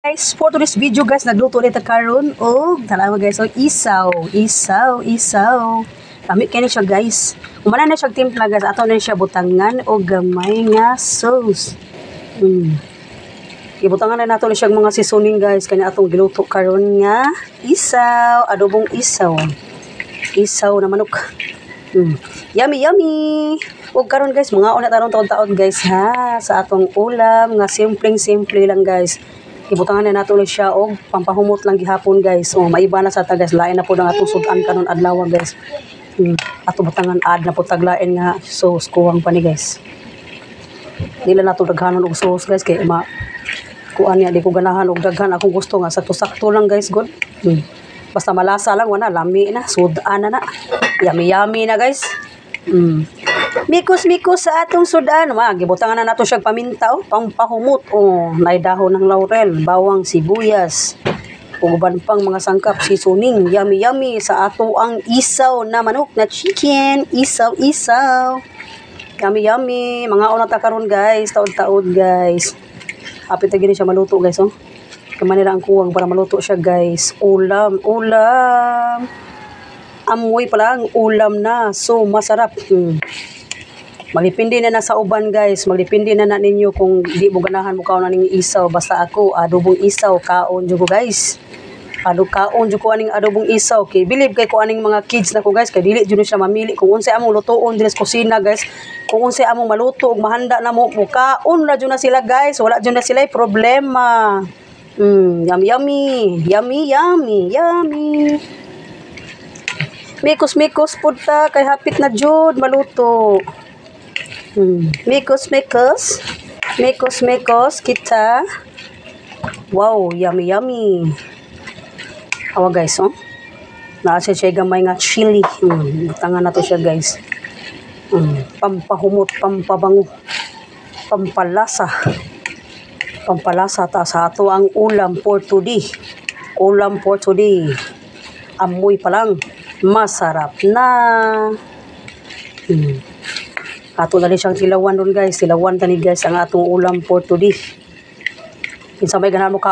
Guys, for today's video guys, nagluto ulit karon og tanawa guys, og isaw. Kami kani siya guys. Umana na siya timpla guys, ato na siya butangan og gamay nga sauce. Ibutangan na nato siya mga seasoning guys, kanya atong giluto karon nga isaw, adobong isaw. Isaw na manok. Yummy. Ug karon guys, mga una taon guys ha, sa atong ulam nga simple lang guys. Ibutangan na nato siya og pampahumot lang gihapon guys. Maiba na sa ta guys, lain na po ang atong sudan kanon adlaw guys. Ato butangan ad na po taglain nga sauce kuwang pa ni guys. Dila nato daghanon og sauce guys kay kuan niya di ko ganahan og daghan, akong gusto nga sakto lang guys good. Basta malasa lang, wala lami na, sudan na. Yummy na guys. Mikos sa atong sudan. Gibutangan na nato siya paminta pampahumot. Nay dahon ng laurel, bawang, sibuyas, ug uban pang mga sangkap seasoning. Yummy sa ato ang isaw na manok na chicken. Isaw. Yummy. Mga una ta karon guys, taod guys. Hapit na gini siya maluto guys Kamay nila ang kuwang para maluto siya guys. Ulam. Amoy pa lang, ulam na. So, masarap. Magdepende na sa uban guys. Magdepende na ninyo kung di mo ganahan mo kaon aning isaw. Basta ako, adobong isaw, kaon dyan ko guys. Kaon dyan ko aning adobong isaw. Kay believe kay ko aning mga kids na ko guys. Kay dili dyan siya mamili. Kung unsay among lutoon dyan sa kusina guys. Kung unsay among maluto ug mahanda na mo. Kaon na dyan na sila guys. Wala dyan na sila problema. Yummy. Mikos punta kay hapit na jud maluto. Mikos kita. Wow, yummy. Awa guys naa siya gamay nga chili. Butangan na to siya guys. Pampahumot, pampabango, pampalasa ta sa ato ang ulam for today. Amoy pa lang, masarap na. Ato na rin siyang tilawan doon guys. Tilawan tani guys ang atong ulam for today. Kinsa may ganahan mo ka